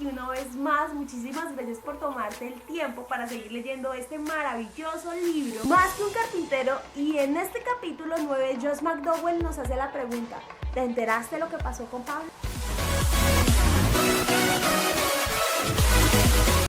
y una vez más, muchísimas gracias por tomarte el tiempo para seguir leyendo este maravilloso libro, Más que un carpintero. Y en este capítulo 9, Josh McDowell nos hace la pregunta: ¿te enteraste de lo que pasó con Pablo?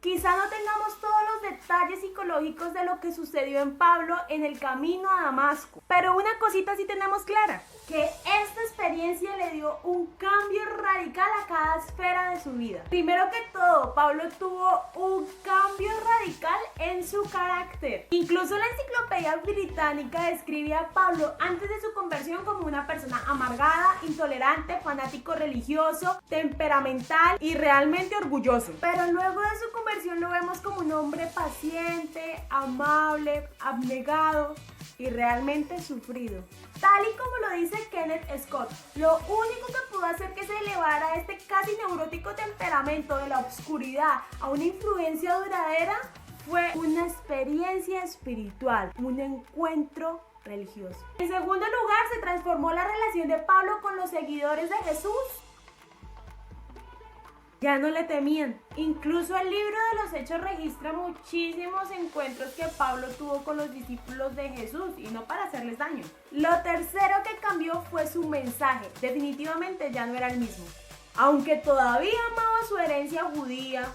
Quizá no tengamos todos los detalles psicológicos de lo que sucedió en Pablo en el camino a Damasco, pero una cosita sí tenemos clara: que esta experiencia le dio un cambio radical a cada esfera de su vida. Primero que todo, Pablo tuvo un cambio radical en su carácter. Incluso la enciclopedia británica describe a Pablo antes de su conversión como una persona amargada, intolerante, fanático religioso, temperamental y realmente orgulloso. Pero luego de su conversión lo vemos como un hombre paciente, amable, abnegado y realmente sufrido. Tal y como lo dice Kenneth Scott, lo único que pudo hacer que se elevara este casi neurótico temperamento de la oscuridad a una influencia duradera fue una experiencia espiritual, un encuentro religioso. En segundo lugar, se transformó la relación de Pablo con los seguidores de Jesús. Ya no le temían. Incluso el libro de los Hechos registra muchísimos encuentros que Pablo tuvo con los discípulos de Jesús, y no para hacerles daño. Lo tercero que cambió fue su mensaje. Definitivamente ya no era el mismo. Aunque todavía amaba su herencia judía,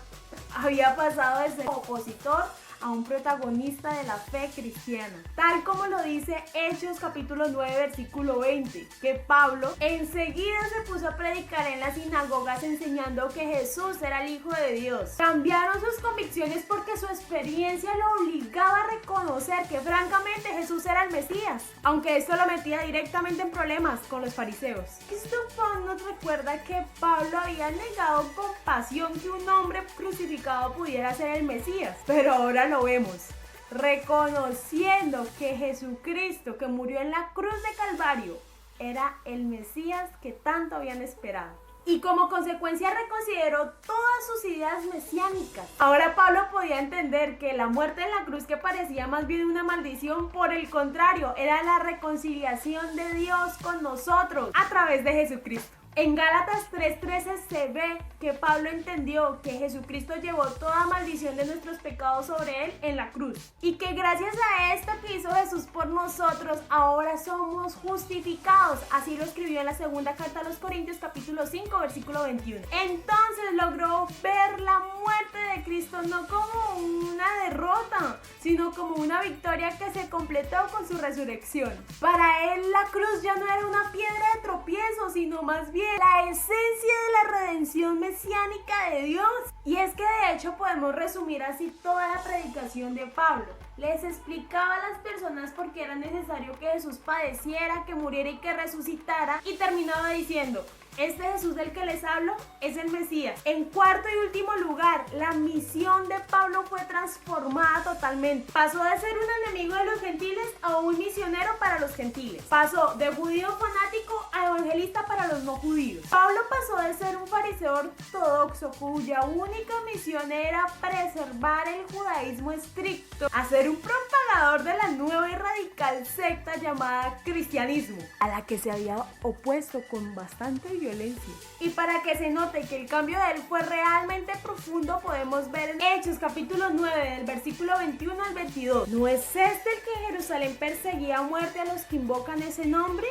había pasado de ser opositor a un protagonista de la fe cristiana. Tal como lo dice Hechos capítulo 9 versículo 20, que Pablo enseguida se puso a predicar en las sinagogas enseñando que Jesús era el Hijo de Dios. Cambiaron sus convicciones porque su experiencia lo obligaba a reconocer que francamente Jesús era el Mesías, aunque esto lo metía directamente en problemas con los fariseos. Christopher nos recuerda que Pablo había negado con pasión que un hombre crucificado pudiera ser el Mesías, pero ahora lo vemos reconociendo que Jesucristo, que murió en la cruz de Calvario, era el Mesías que tanto habían esperado. Y como consecuencia reconsideró todas sus ideas mesiánicas. Ahora Pablo podía entender que la muerte en la cruz, que parecía más bien una maldición, por el contrario, era la reconciliación de Dios con nosotros a través de Jesucristo. En Gálatas 3:13 se ve que Pablo entendió que Jesucristo llevó toda maldición de nuestros pecados sobre él en la cruz, y que gracias a esto que hizo Jesús por nosotros, ahora somos justificados. Así lo escribió en la segunda carta a los Corintios capítulo 5 versículo 21. Entonces logró ver la muerte de Cristo no como una derrota, sino como una victoria que se completó con su resurrección. Para él la cruz ya no era una piedra de tropiezo, sino más bien la esencia de la redención mesiánica de Dios. Y es que de hecho podemos resumir así toda la predicación de Pablo. Les explicaba a las personas por qué era necesario que Jesús padeciera, que muriera y que resucitara, y terminaba diciendo: este Jesús del que les hablo es el Mesías. En cuarto y último lugar, la misión de Pablo fue transformada totalmente. Pasó de ser un enemigo de los gentiles a un misionero para los gentiles. Pasó de judío fanático a evangelista para los no judíos. Pablo pasó de ser un fariseo ortodoxo cuya única misión era preservar el judaísmo estricto, a ser un propagador de la nueva y radical secta llamada cristianismo, a la que se había opuesto con bastante violencia. Y para que se note que el cambio de él fue realmente profundo, podemos ver en Hechos capítulo 9 del versículo 21 al 22. ¿No es este el que en Jerusalén perseguía a muerte a los que invocan ese nombre?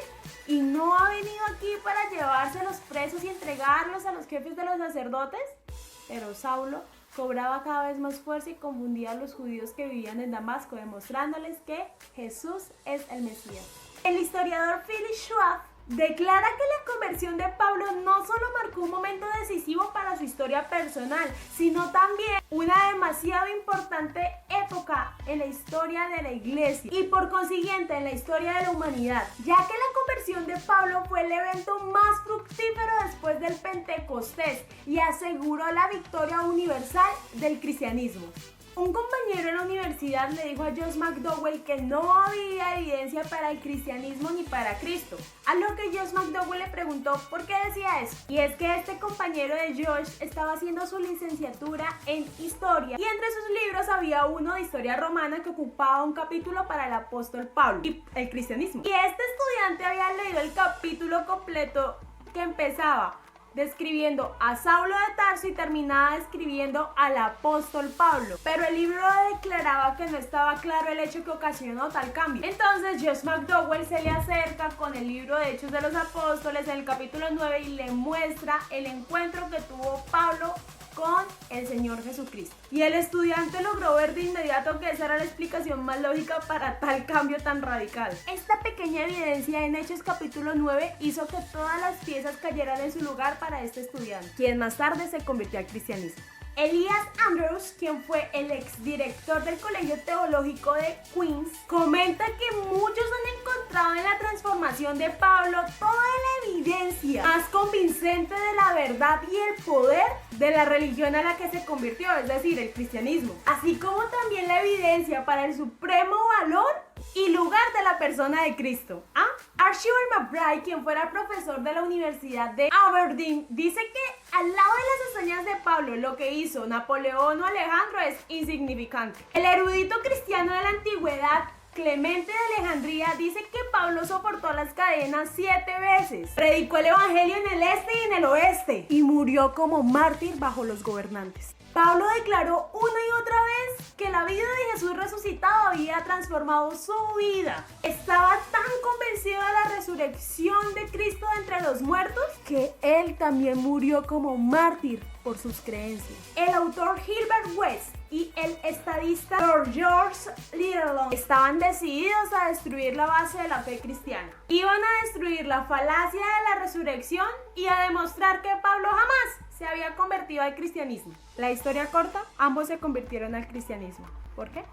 ¿Y no ha venido aquí para llevarse a los presos y entregarlos a los jefes de los sacerdotes? Pero Saulo cobraba cada vez más fuerza y confundía a los judíos que vivían en Damasco, demostrándoles que Jesús es el Mesías. El historiador Philip Schwab declara que la conversión de Pablo no solo marcó un momento decisivo para su historia personal, sino también una demasiado importante época en la historia de la iglesia y por consiguiente en la historia de la humanidad, ya que la conversión de Pablo fue el evento más fructífero después del Pentecostés y aseguró la victoria universal del cristianismo. Un compañero en la universidad le dijo a Josh McDowell que no había evidencia para el cristianismo ni para Cristo, a lo que Josh McDowell le preguntó por qué decía eso. Y es que este compañero de Josh estaba haciendo su licenciatura en historia, y entre sus libros había uno de historia romana que ocupaba un capítulo para el apóstol Pablo y el cristianismo. Y este estudiante había leído el capítulo completo, que empezaba: describiendo a Saulo de Tarso y terminaba describiendo al apóstol Pablo. Pero el libro declaraba que no estaba claro el hecho que ocasionó tal cambio. Entonces Josh McDowell se le acerca con el libro de Hechos de los Apóstoles en el capítulo 9 y le muestra el encuentro que tuvo Pablo con el Señor Jesucristo. Y el estudiante logró ver de inmediato que esa era la explicación más lógica para tal cambio tan radical. Esta pequeña evidencia en Hechos capítulo 9 hizo que todas las piezas cayeran en su lugar para este estudiante, quien más tarde se convirtió al cristianismo. Elias Andrews, quien fue el exdirector del Colegio Teológico de Queens, comenta que muchos han encontrado en la transformación de Pablo toda la evidencia más convincente de la verdad y el poder de la religión a la que se convirtió, es decir, el cristianismo, así como también la evidencia para el supremo valor y lugar de la persona de Cristo. Archibald McBride, quien fuera profesor de la Universidad de Aberdeen, dice que al lado de las hazañas de Pablo, lo que hizo Napoleón o Alejandro es insignificante. El erudito cristiano de la antigüedad, Clemente de Alejandría, dice que Pablo soportó las cadenas 7 veces, predicó el evangelio en el este y en el oeste, y murió como mártir bajo los gobernantes. Pablo declaró una y otra vez que la vida de Jesús resucitado había transformado su vida. Estaba tan convencido de la resurrección de Cristo de entre los muertos que él también murió como mártir por sus creencias. El autor Gilbert West y el estadista Sir George Liddell estaban decididos a destruir la base de la fe cristiana. Iban a destruir la falacia de la resurrección y a demostrar que Pablo jamás se había convertido al cristianismo. La historia corta, ambos se convirtieron al cristianismo. ¿Por qué?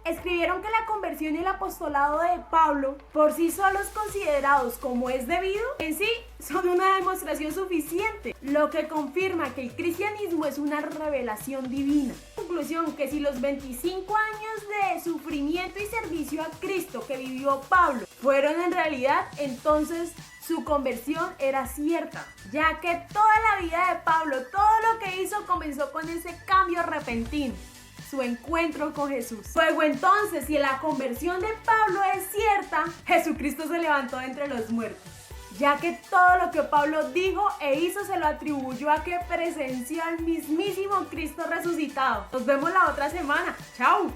Escribieron que la conversión y el apostolado de Pablo, por sí solos considerados como es debido, en sí son una demostración suficiente, lo que confirma que el cristianismo es una revelación divina. Conclusión, que si los 25 años de sufrimiento y servicio a Cristo que vivió Pablo fueron en realidad, entonces su conversión era cierta, ya que toda la vida de Pablo, todo lo que hizo comenzó con ese cambio repentino, su encuentro con Jesús. Luego entonces, si la conversión de Pablo es cierta, Jesucristo se levantó de entre los muertos, ya que todo lo que Pablo dijo e hizo se lo atribuyó a que presenció al mismísimo Cristo resucitado. Nos vemos la otra semana. ¡Chao!